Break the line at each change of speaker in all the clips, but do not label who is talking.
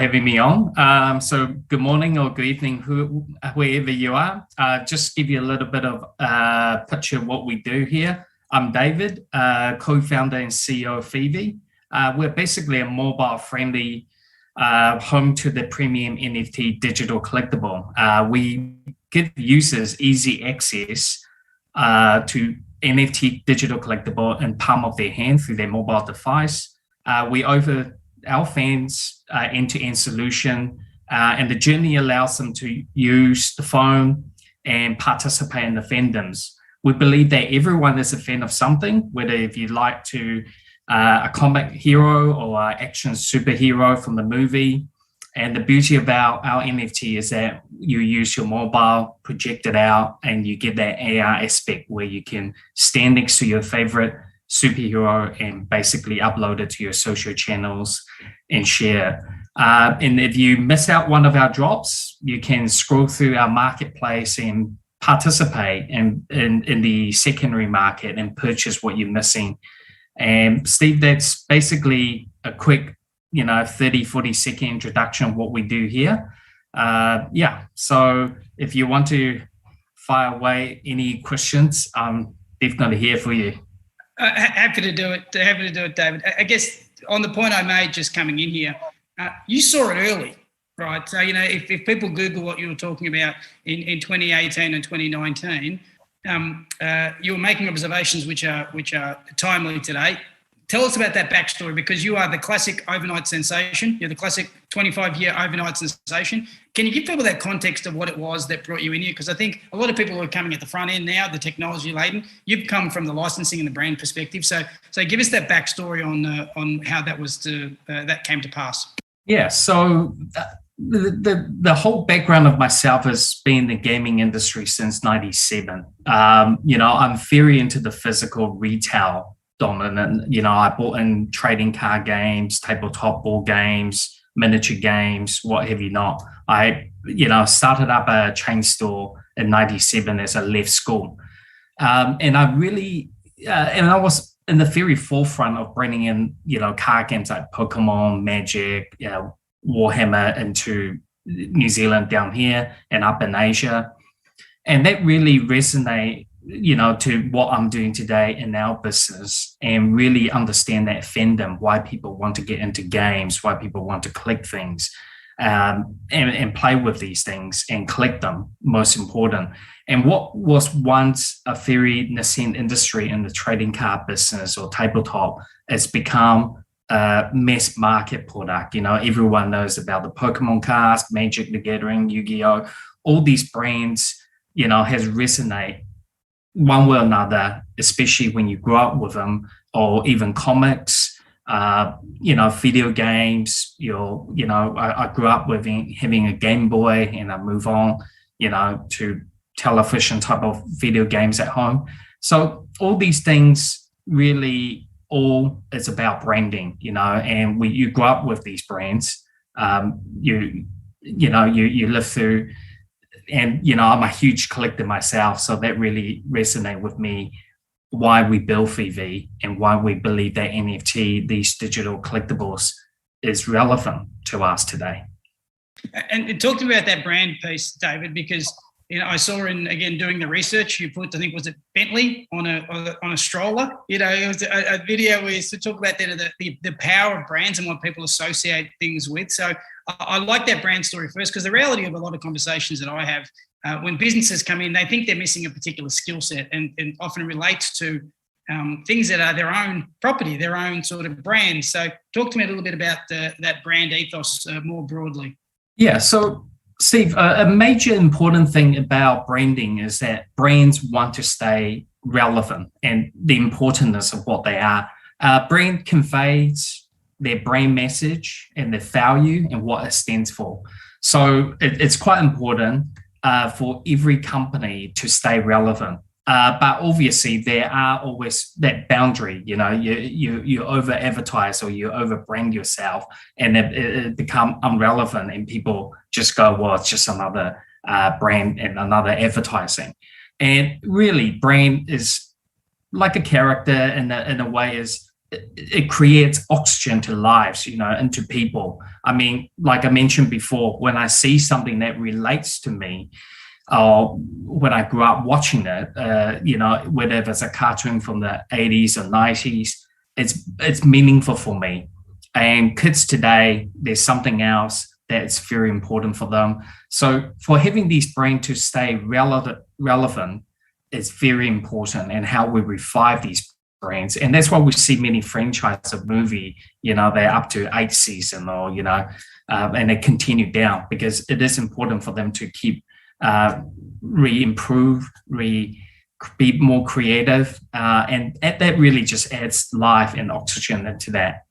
having me on. So good morning or good evening, wherever you are. Just give you a little bit of a picture of what we do here. I'm David, co-founder and CEO of VeVe. We're basically a mobile-friendly home to the premium NFT digital collectible. We give users easy access to NFT digital collectible in palm of their hand through their mobile device. We offer our fans end-to-end solution, and the journey allows them to use the phone and participate in the fandoms. We believe that everyone is a fan of something, whether if you like to a comic hero or an action superhero from the movie. And the beauty about our NFT is that you use your mobile, project it out, and you get that AR aspect where you can stand next to your favorite superhero and basically upload it to your social channels and share. And if you miss out one of our drops, you can scroll through our marketplace and participate in the secondary market and purchase what you're missing. And Steve, that's basically a quick 30, 40-second introduction of what we do here. So if you want to fire away any questions, I'm definitely here for you.
Happy to do it, David. I guess on the point I made just coming in here, you saw it early, right? So, if people Google what you were talking about in 2018 and 2019, you were making observations which are timely today. Tell us about that backstory, because you are the classic overnight sensation. You're the classic 25-year overnight sensation. Can you give people that context of what it was that brought you in here? Because I think a lot of people are coming at the front end now, the technology laden. You've come from the licensing and the brand perspective. So give us that backstory on how that came to pass. Yeah.
So the whole background of myself has been in the gaming industry since '97. I'm very into the physical retail dominant. I bought in trading card games, tabletop board games, miniature games, what have you not. I started up a chain store in '97 as I left school. And I really, and I was in the very forefront of bringing in, card games like Pokemon, Magic, Warhammer into New Zealand down here and up in Asia. And that really resonated to what I'm doing today in our business, and really understand that fandom, why people want to get into games, why people want to collect things, and play with these things and collect them, most important. And what was once a very nascent industry in the trading card business or tabletop has become a mass market product. Everyone knows about the Pokemon cards, Magic the Gathering, Yu-Gi-Oh! All these brands, has resonated one way or another, especially when you grow up with them, or even comics, video games. I grew up with having a Game Boy, and I move on, to television type of video games at home. So all these things really all is about branding, and you grow up with these brands. You live through. And, I'm a huge collector myself, so that really resonated with me, why we build VeVe and why we believe that NFT, these digital collectibles, is relevant to us today.
And talk to me about that brand piece, David, because I saw again doing the research, you put, I think, was it Bentley on a stroller? It was a video where you used to talk about the power of brands and what people associate things with. So I like that brand story first, because the reality of a lot of conversations that I have, when businesses come in, they think they're missing a particular skill set, and often relates to things that are their own property, their own sort of brand. So talk to me a little bit about that brand ethos more broadly.
Yeah, so Steve, a major important thing about branding is that brands want to stay relevant, and the importance of what they are. Brand conveys their brand message and their value and what it stands for. So it's quite important for every company to stay relevant. But obviously there are always that boundary, you over advertise or you over brand yourself, and it become irrelevant, and people just go, well, it's just another brand and another advertising. And really, brand is like a character in a way, is it creates oxygen to lives, and to people. I mean, like I mentioned before, when I see something that relates to me, or when I grew up watching it, whether it's a cartoon from the 80s or 90s, it's meaningful for me. And kids today, there's something else that's very important for them. So for having these brands to stay relevant is very important, and how we revive these brands. And that's why we see many franchises of movie, they're up to 8 seasons, or, and they continue down, because it is important for them to keep improve, be more creative, and that really just adds life and oxygen into that.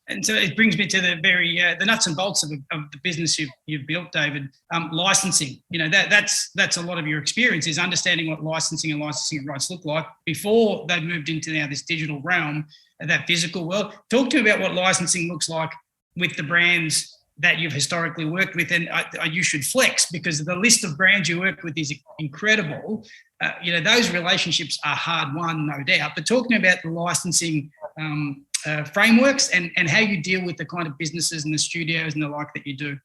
And so it brings me to the nuts and bolts of the business you've built, David. Licensing, that's a lot of your experience, is understanding what licensing and licensing rights look like before they've moved into now this digital realm, that physical world. Talk to me about what licensing looks like with the brands that you've historically worked with, and you should flex, because the list of brands you work with is incredible. Those relationships are hard won, no doubt. But talk to me about the licensing frameworks and how you deal with the kind of businesses and the studios and the like that you do.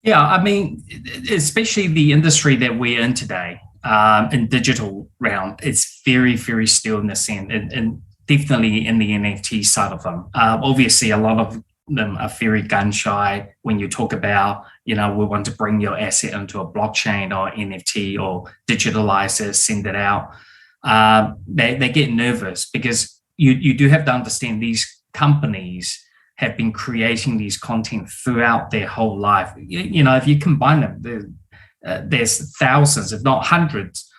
Yeah, I mean, especially the industry that we're in today, in digital realm, it's very, very still in the scene, and definitely in the NFT side of them. Obviously, a lot of them are very gun shy when you talk about, we want to bring your asset into a blockchain or NFT or digitalize it, send it out. They get nervous, because you do have to understand these companies have been creating these content throughout their whole life. If you combine them, there's thousands, if not hundreds,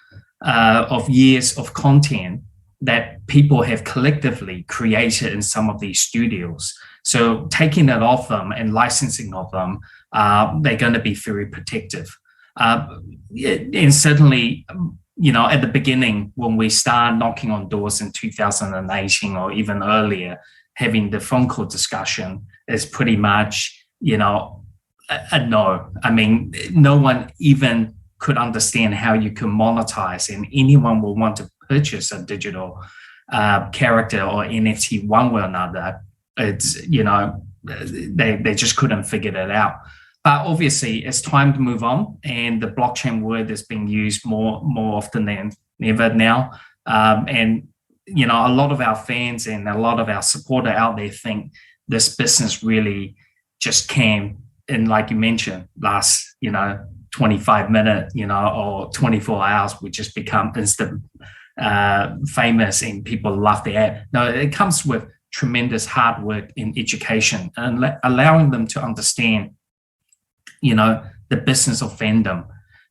of years of content that people have collectively created in some of these studios. So taking it off them and licensing of them, they're going to be very protective. And certainly, at the beginning, when we start knocking on doors in 2018 or even earlier, having the phone call discussion is pretty much, a no. I mean, no one even could understand how you can monetize, and anyone will want to purchase a digital character or NFT one way or another. It's, they just couldn't figure it out. But obviously, it's time to move on, and the blockchain word is being used more often than ever now. And a lot of our fans and a lot of our supporters out there think this business really just came in, like you mentioned, last 25 minutes, or 24 hours. We just become instant famous, and people love the app. No, it comes with tremendous hard work in education and allowing them to understand, the business of fandom.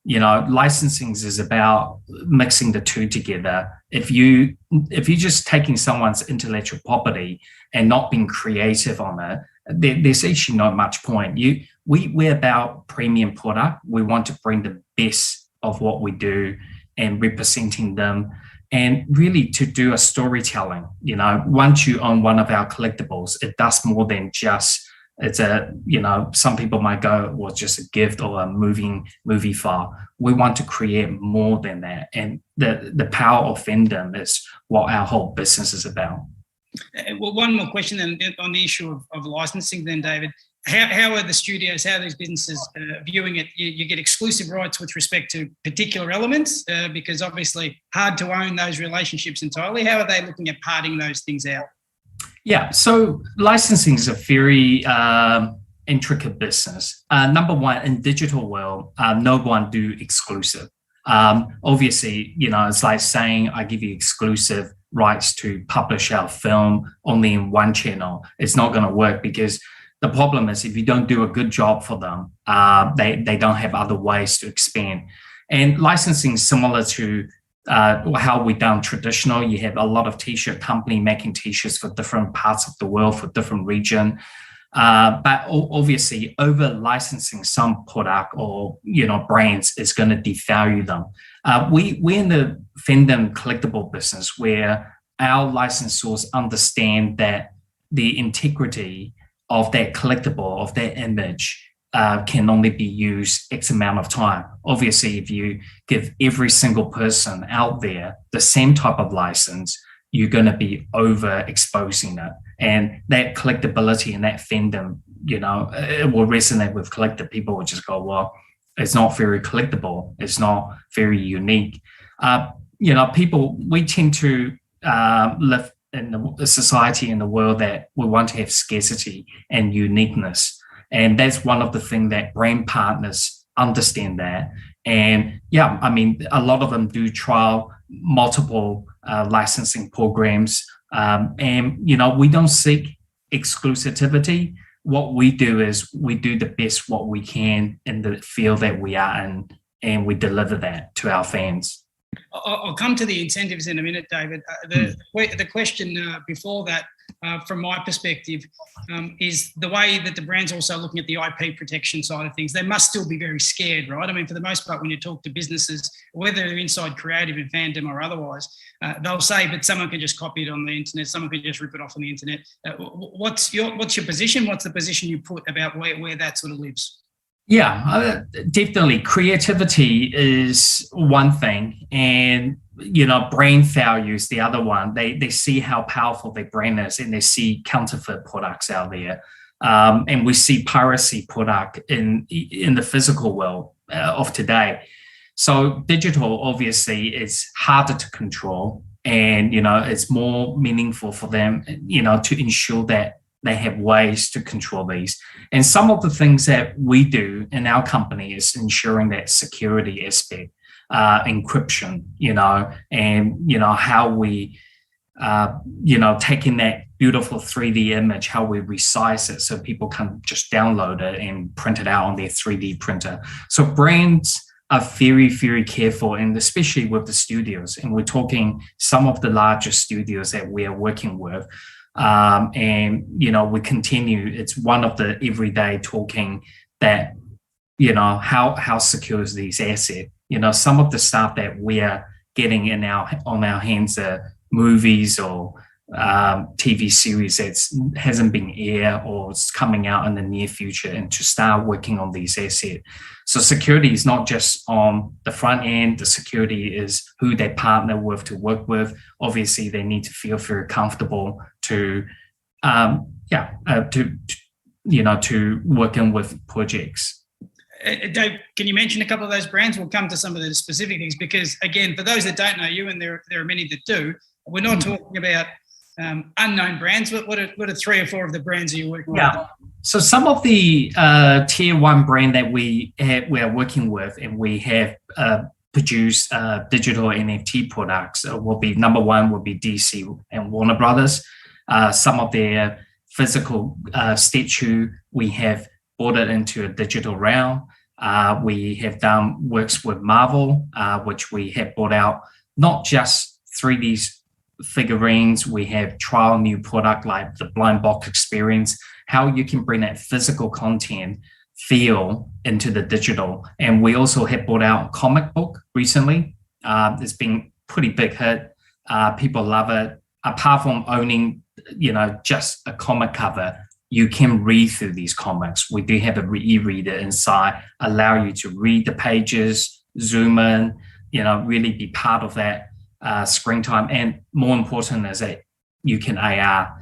Licensing is about mixing the two together. If you're just taking someone's intellectual property and not being creative on it, there's actually not much point. We're about premium product. We want to bring the best of what we do and representing them, and really to do a storytelling. Once you own one of our collectibles, it does more than just, it's a, some people might go, well, just a gift or a movie file. We want to create more than that. And the power of fandom is what our whole business is about.
Well, one more question then on the issue of licensing then, David. How are the studios, how are these businesses viewing it? You get exclusive rights with respect to particular elements, because obviously hard to own those relationships entirely. How are they looking at parting those things out?
Yeah, so licensing is a very intricate business. Number one, in digital world, no one do exclusive. Obviously, it's like saying I give you exclusive rights to publish our film only in one channel. It's not going to work, because the problem is if you don't do a good job for them, they don't have other ways to expand. And licensing is similar to how we done traditional. You have a lot of t-shirt company making t-shirts for different parts of the world, for different region. But obviously, over licensing some product or brands is going to devalue them. We're in the fandom collectible business where our licensors understand that the integrity of that collectible, of that image, can only be used X amount of time. Obviously, if you give every single person out there the same type of license, you're going to be overexposing it. And that collectability and that fandom, it will resonate with collector. People will just go, well, it's not very collectible. It's not very unique. People, we tend to live in a society in the world that we want to have scarcity and uniqueness. And that's one of the things that brand partners understand that. And a lot of them do trial multiple licensing programs. We don't seek exclusivity. What we do is we do the best what we can in the field that we are in, and we deliver that to our fans.
I'll come to the incentives in a minute, David. The question before that, from my perspective, is the way that the brand's also looking at the IP protection side of things. They must still be very scared, right? I mean, for the most part, when you talk to businesses, whether they're inside creative and fandom or otherwise, they'll say, but someone can just copy it on the internet, someone can just rip it off on the internet. What's your position? What's the position you put about where that sort of lives?
Yeah, definitely. Creativity is one thing, and brand failure is the other one. They see how powerful their brand is, and they see counterfeit products out there, and we see piracy product in the physical world of today. So digital obviously is harder to control, and it's more meaningful for them, to ensure that they have ways to control these. And some of the things that we do in our company is ensuring that security aspect, encryption, and, how we, taking that beautiful 3D image, how we resize it so people can just download it and print it out on their 3D printer. So brands are very, very careful, and especially with the studios. And we're talking some of the largest studios that we are working with. We continue. It's one of the everyday talking that, how secure is these assets? Some of the stuff that we are getting on our hands are movies or TV series that hasn't been aired or it's coming out in the near future, and to start working on these assets. So security is not just on the front end. The security is who they partner with to work with. Obviously, they need to feel very comfortable to working with projects.
Dave, can you mention a couple of those brands? We'll come to some of the specific things because, again, for those that don't know you, and there are many that do, we're not talking about unknown brands. What are 3 or 4 of the brands that you're working with?
So some of the tier 1 brand that we are working with, and we have produced digital NFT products, will be number 1 will be DC and Warner Brothers. Some of their physical statue, we have brought it into a digital realm. We have done works with Marvel, which we have brought out not just 3D figurines. We have trial new product like the blind box experience, how you can bring that physical content feel into the digital. And we also have brought out comic book recently. It's been pretty big hit. People love it. Apart from owning, just a comic cover, you can read through these comics. We do have a e-reader inside, allow you to read the pages, zoom in, really be part of that screen time. And more important is that you can AR.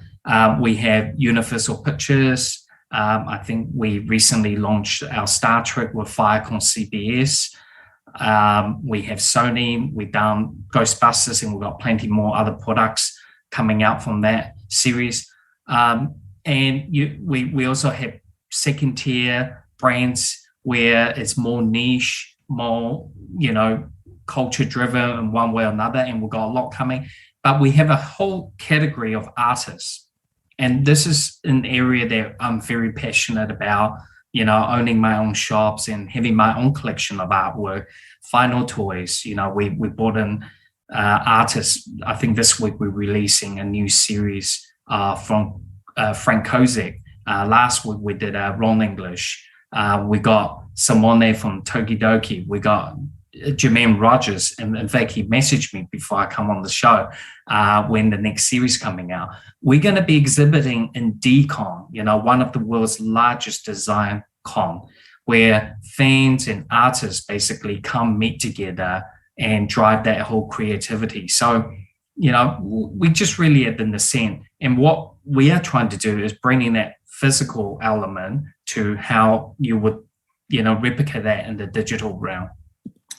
We have Universal Pictures. I think we recently launched our Star Trek with Viacom CBS. We have Sony. We've done Ghostbusters, and we've got plenty more other products coming out from that series. We also have second tier brands where it's more niche, more, culture driven in one way or another, and we've got a lot coming. But we have a whole category of artists. And this is an area that I'm very passionate about, owning my own shops and having my own collection of artwork. Final Toys, we brought in artists. I think this week we're releasing a new series from Frank Kozak. Last week we did Ron English. We got Simone from Tokidoki. We got Jermaine Rogers, and in fact, he messaged me before I come on the show when the next series coming out. We're going to be exhibiting in DCon, one of the world's largest design con, where fans and artists basically come meet together and drive that whole creativity. So we just really at the nascent. And what we are trying to do is bringing that physical element to how you would, replicate that in the digital realm.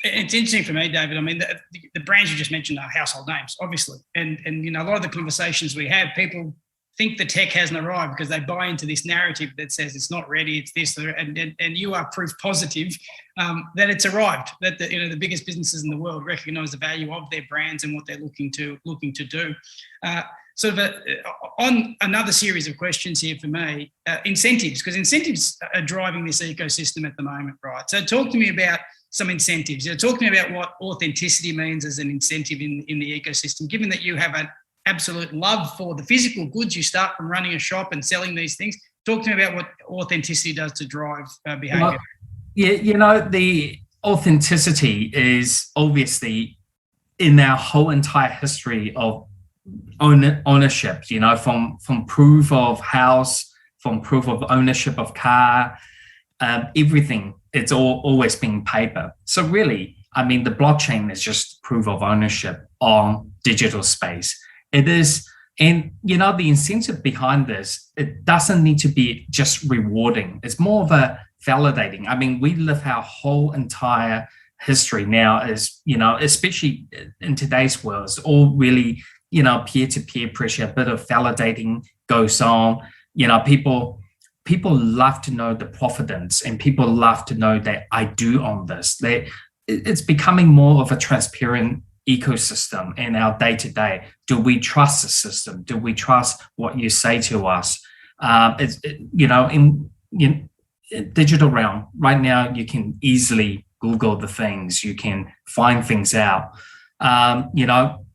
It's interesting for me, David. I mean, the brands you just mentioned are household names, obviously. And a lot of the conversations we have, people think the tech hasn't arrived because they buy into this narrative that says it's not ready, it's this, and you are proof positive that it's arrived, that the biggest businesses in the world recognize the value of their brands and what they're looking to do. On another series of questions here for me, incentives, because incentives are driving this ecosystem at the moment, right? So talk to me about some incentives. Talk to me about what authenticity means as an incentive in the ecosystem, given that you have an absolute love for the physical goods. You start from running a shop and selling these things. Talk to me about what authenticity does to drive behavior.
Well, the authenticity is obviously in our whole entire history of ownership, from proof of house, from proof of ownership of car, everything. It's always been paper. So really, I mean, the blockchain is just proof of ownership on digital space. It is, and the incentive behind this, it doesn't need to be just rewarding. It's more of a validating. I mean, we live our whole entire history now is, especially in today's world, it's all really, peer-to-peer pressure, a bit of validating goes on. People love to know the provenance, and people love to know that I do own this. It's becoming more of a transparent ecosystem in our day-to-day. Do we trust the system? Do we trust what you say to us? In digital realm right now, you can easily Google the things, you can find things out,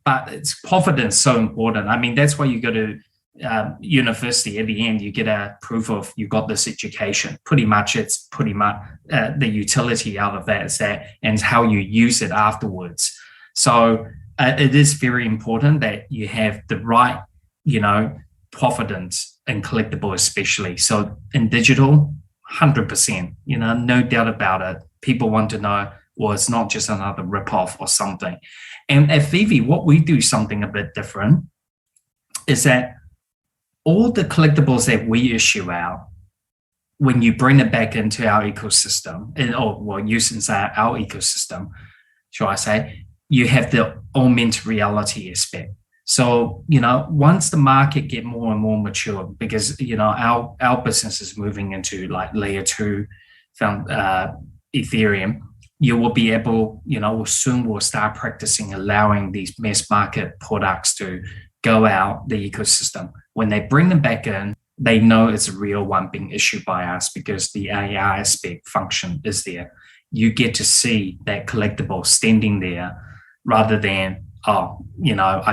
but it's provenance so important. I mean, that's why you go to university. At the end, you get a proof of you got this education. It's pretty much the utility out of that is that, and how you use it afterwards. So it is very important that you have the right, provenance and collectible, especially. So in digital, 100%, no doubt about it. People want to know, well, it's not just another ripoff or something. And at VeVe, what we do something a bit different is that all the collectibles that we issue out, when you bring it back into our ecosystem, using our ecosystem, shall I say, you have the augmented reality aspect. So, once the market get more and more mature, because, our business is moving into like layer 2 Ethereum, you will be able, soon we'll start practicing allowing these mass market products to go out the ecosystem. When they bring them back in, they know it's a real one being issued by us because the AI aspect function is there. You get to see that collectible standing there rather than, I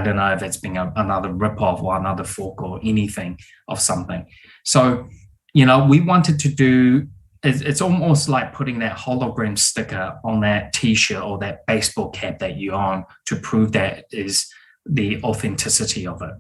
don't know if it's been another ripoff or another fork or anything of something. So, we wanted to do, it's almost like putting that hologram sticker on that t-shirt or that baseball cap that you own to prove that is the authenticity of it.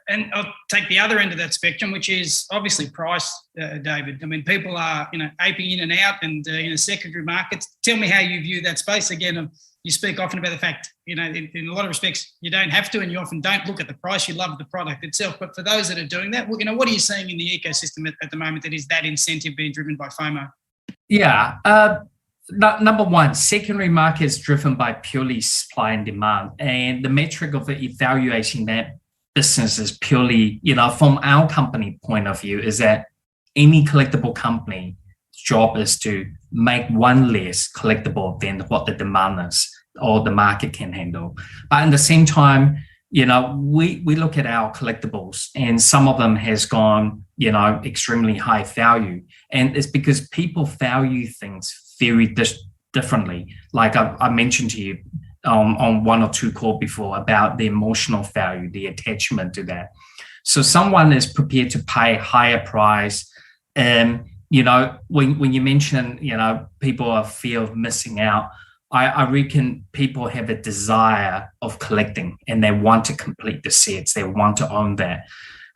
And I'll take the other end of that spectrum, which is obviously price, David. I mean, people are, aping in and out and, secondary markets. Tell me how you view that space. Again, you speak often about the fact, in a lot of respects, you don't have to, and you often don't look at the price. You love the product itself. But for those that are doing that, what are you seeing in the ecosystem at the moment that is that incentive being driven by FOMO?
Yeah. Number one, secondary market is driven by purely supply and demand. And the metric of evaluating that business is purely, from our company point of view, is that any collectible company's job is to make one less collectible than what the demand is or the market can handle. But at the same time, we look at our collectibles and some of them has gone, extremely high value. And it's because people value things very differently. Like I mentioned to you, on one or two calls before about the emotional value, the attachment to that. So someone is prepared to pay higher price. And, when you mention, people are fear of missing out, I reckon people have a desire of collecting and they want to complete the sets. They want to own that.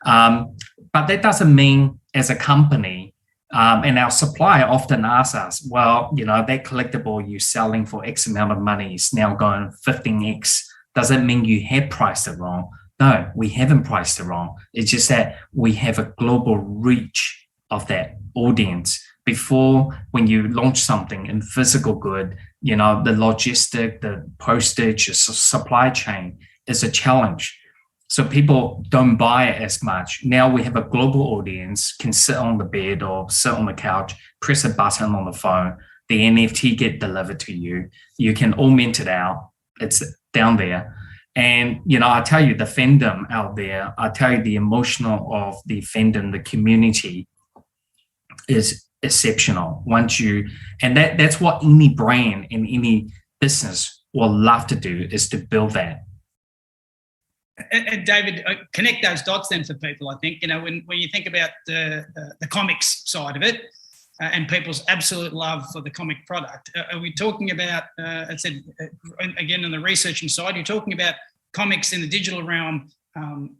But that doesn't mean as a company, and our supplier often asks us, well, that collectible you're selling for X amount of money is now going 15X Does it mean you have priced it wrong? No, we haven't priced it wrong. It's just that we have a global reach of that audience. Before, when you launch something in physical good, the logistic, the postage, the supply chain is a challenge. So people don't buy it as much. Now we have a global audience, can sit on the bed or sit on the couch, press a button on the phone, the NFT get delivered to you. You can augment it out. It's down there. And, I tell you, the fandom out there, I tell you, the emotional of the fandom, the community is exceptional. And that's what any brand and any business will love to do, is to build that.
And David, connect those dots then for people. I think, when you think about the comics side of it, and people's absolute love for the comic product, are we talking about, I said, again, on the researching side, you're talking about comics in the digital realm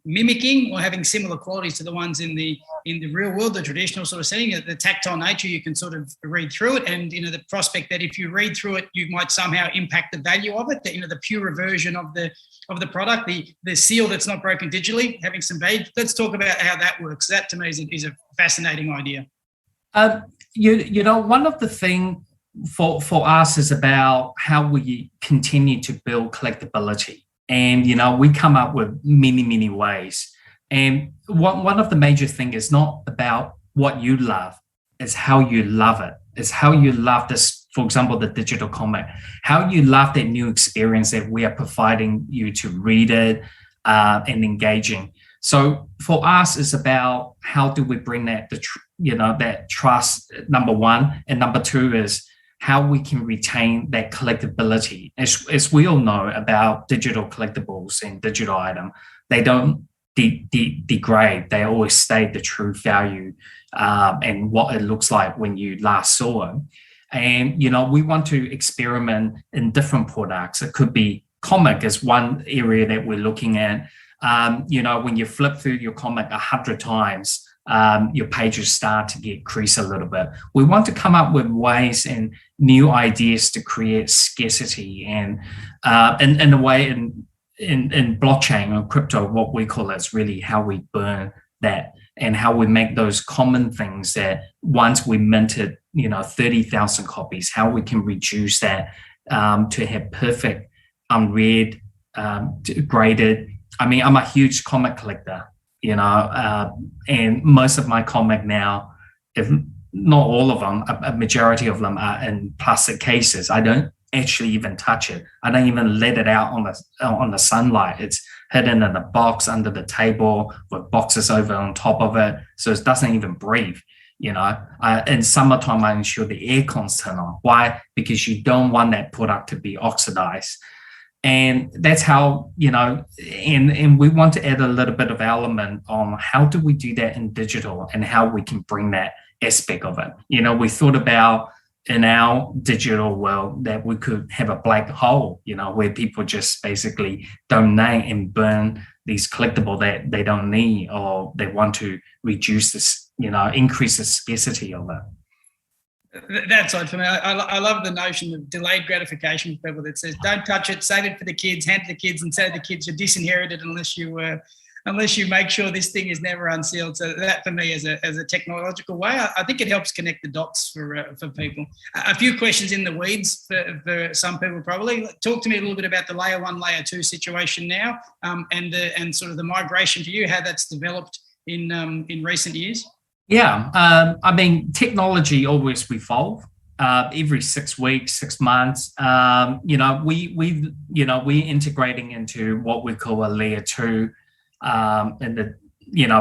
mimicking or having similar qualities to the ones in the real world, the traditional sort of setting, the tactile nature, you can sort of read through it, and the prospect that if you read through it, you might somehow impact the value of it, the purer version of the product, the seal that's not broken digitally, having some value. Let's talk about how that works. That to me is a fascinating idea.
One of the things for us is about how we continue to build collectibility. And, we come up with many, many ways. And one of the major things is not about what you love, it's how you love it. It's how you love this, for example, the digital comic, how you love that new experience that we are providing you to read it and engaging. So for us, it's about how do we bring that, that trust, number one. And number two is how we can retain that collectibility. As we all know about digital collectibles and digital items, they don't degrade. They always stay the true value and what it looks like when you last saw it. And, we want to experiment in different products. It could be comic is one area that we're looking at. When you flip through your comic 100 times, your pages start to get creased a little bit. We want to come up with ways and new ideas to create scarcity, and in a way in blockchain or crypto, what we call it is really how we burn that and how we make those common things that once we minted 30,000 copies, how we can reduce that to have perfect, unread, graded. I mean, I'm a huge comic collector. And most of my comic now, if not all of them, a majority of them are in plastic cases. I don't actually even touch it. I don't even let it out on the sunlight. It's hidden in a box under the table with boxes over on top of it, so it doesn't even breathe. In summertime, I ensure the air cons turn on. Why? Because you don't want that product to be oxidized. And that's how, and we want to add a little bit of element on how do we do that in digital and how we can bring that aspect of it. We thought about in our digital world that we could have a black hole, where people just basically donate and burn these collectibles that they don't need, or they want to reduce this, increase the scarcity of it.
That side for me, I love the notion of delayed gratification for people that says, don't touch it, save it for the kids, hand it to the kids, and say the kids are disinherited unless you make sure this thing is never unsealed. So that for me, as a technological way, I think it helps connect the dots for people. A few questions in the weeds for some people probably. Talk to me a little bit about the layer 1, layer 2 situation now, and sort of the migration for you, how that's developed in recent years.
Yeah, technology always evolve. Every 6 weeks, 6 months, we're integrating into what we call a layer 2, and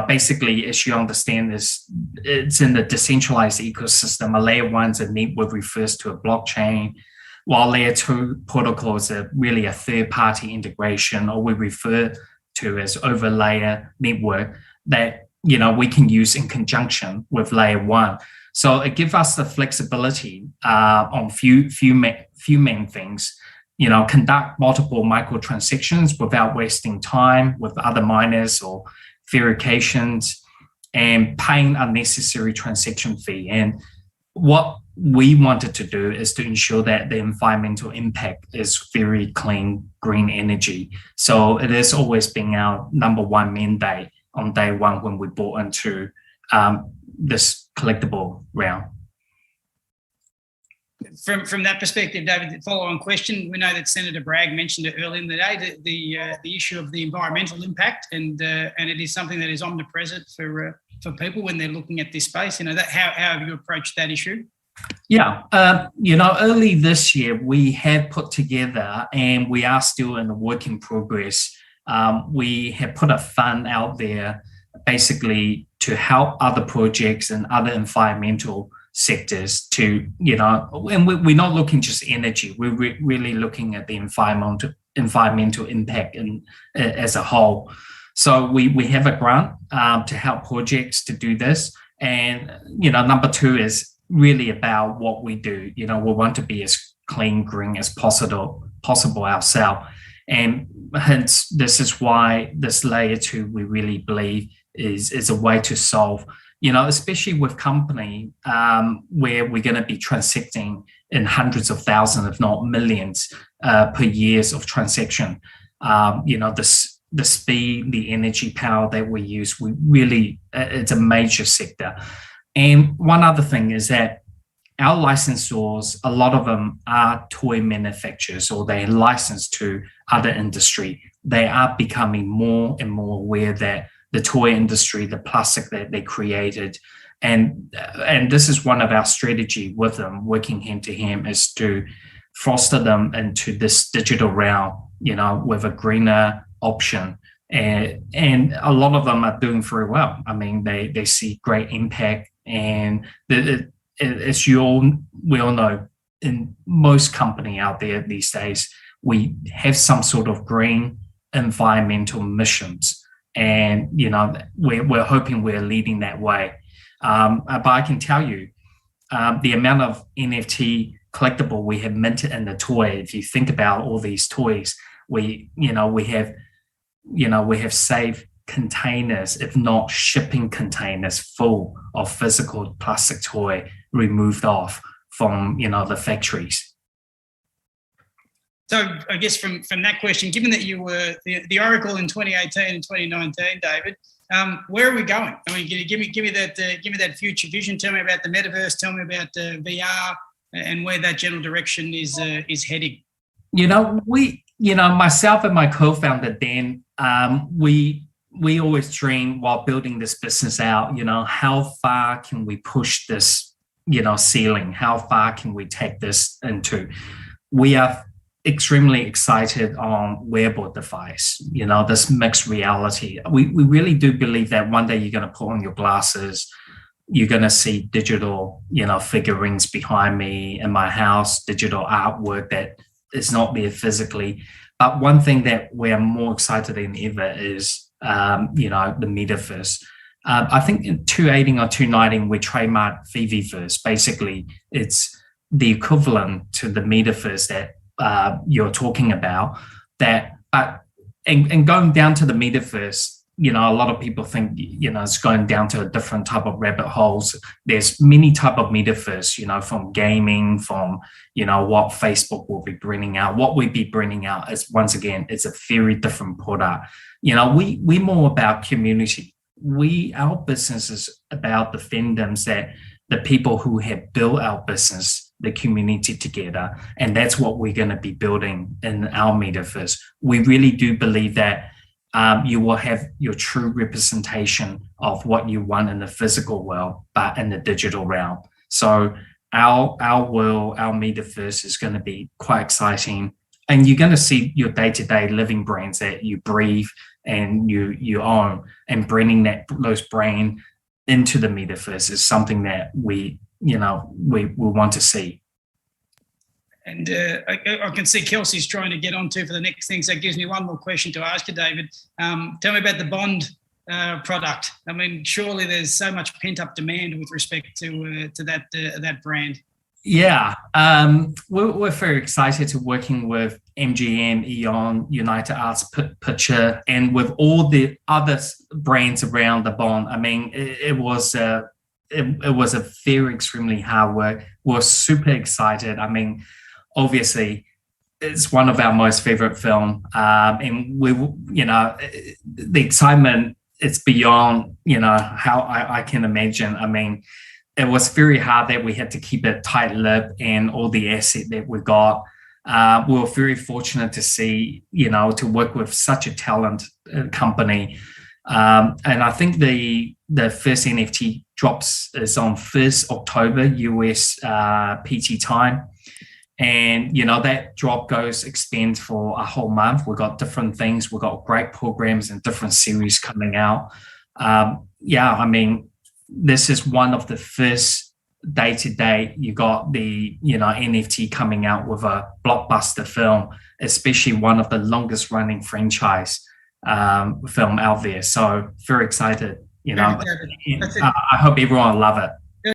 basically, as you understand this, it's in the decentralized ecosystem. A layer 1's a network refers to a blockchain, while layer 2 protocols are really a third-party integration, or we refer to as overlayer network that we can use in conjunction with layer 1. So it gives us the flexibility on few main things. Conduct multiple microtransactions without wasting time with other miners or verifications, and paying unnecessary transaction fee. And what we wanted to do is to ensure that the environmental impact is very clean, green energy. So it has always been our number one mandate on day one when we bought into this collectible round.
From that perspective, David, the follow-on question, we know that Senator Bragg mentioned it earlier in the day, the issue of the environmental impact, and it is something that is omnipresent for people when they're looking at this space. How have you approached that issue?
Yeah, early this year, we have put together, and we are still in a work in progress. We have put a fund out there basically to help other projects and other environmental sectors to, and we're not looking just energy, we're really looking at the environmental impact as a whole. So we have a grant to help projects to do this. And, number two is really about what we do. We want to be as clean, green as possible ourselves. And hence, this is why this layer two, we really believe is a way to solve, especially with company where we're going to be transacting in hundreds of thousands, if not millions per years of transaction. The speed, the energy power that we use, it's a major sector. And one other thing is that our licensors, a lot of them are toy manufacturers, or they're licensed to other industry. They are becoming more and more aware that the toy industry, the plastic that they created, and this is one of our strategy with them, working hand to hand, is to foster them into this digital realm, with a greener option. And a lot of them are doing very well. I mean, they see great impact, and as we all know, in most company out there these days, we have some sort of green environmental missions. And, we're hoping we're leading that way. But I can tell you, the amount of NFT collectible we have minted in the toy, if you think about all these toys, we have saved containers, if not shipping containers full of physical plastic toy removed off from, the factories.
So I guess from that question, given that you were the oracle in 2018 and 2019, David, where are we going? I mean, give me that future vision. Tell me about the metaverse. Tell me about VR and where that general direction is heading. Myself and my co-founder Dan, we always dream while building this business out. How far can we push this, ceiling? How far can we take this into? We are extremely excited on wearable device, this mixed reality. We really do believe that one day you're going to put on your glasses, you're going to see digital, figurines behind me in my house, digital artwork that is not there physically. But one thing that we're more excited than ever is, the metaverse. I think in 2018 or 2019, we trademarked VeVeVerse. Basically, it's the equivalent to the metaverse that you're talking about. And going down to the metaverse, a lot of people think, it's going down to a different type of rabbit holes. There's many type of metaverse, from gaming, from, what Facebook will be bringing out. What we'll be bringing out is, once again, it's a very different product. We're more about community. Our business is about the fandoms, that the people who have built our business, the community together. And that's what we're going to be building in our metaverse. We really do believe that you will have your true representation of what you want in the physical world, but in the digital realm. So our world, our metaverse is going to be quite exciting. And you're going to see your day-to-day living brands that you breathe and you own, and bringing those brands into the metaverse is something that we want to see. And I can see Kelsey's trying to get onto for the next thing, so it gives me one more question to ask you, David. Tell me about the Bond product. I mean, surely there's so much pent-up demand with respect to that brand.
Yeah, we're very excited to working with MGM, Eon, United Arts Picture, and with all the other brands around the Bond. I mean, it was it was a very extremely hard work. We're super excited. I mean, obviously, it's one of our most favorite film, and we, the excitement, it's beyond, how I can imagine. I mean, it was very hard that we had to keep it tight-lipped and all the asset that we got. We were very fortunate to see, to work with such a talented company. And I think the first NFT drops is on 1st October US PT time. And, that drop extends for a whole month. We've got different things. We've got great programs and different series coming out. I mean, this is one of the first day-to-day. You got the, NFT coming out with a blockbuster film, especially one of the longest running franchise film out there. So very excited, I hope everyone will love it.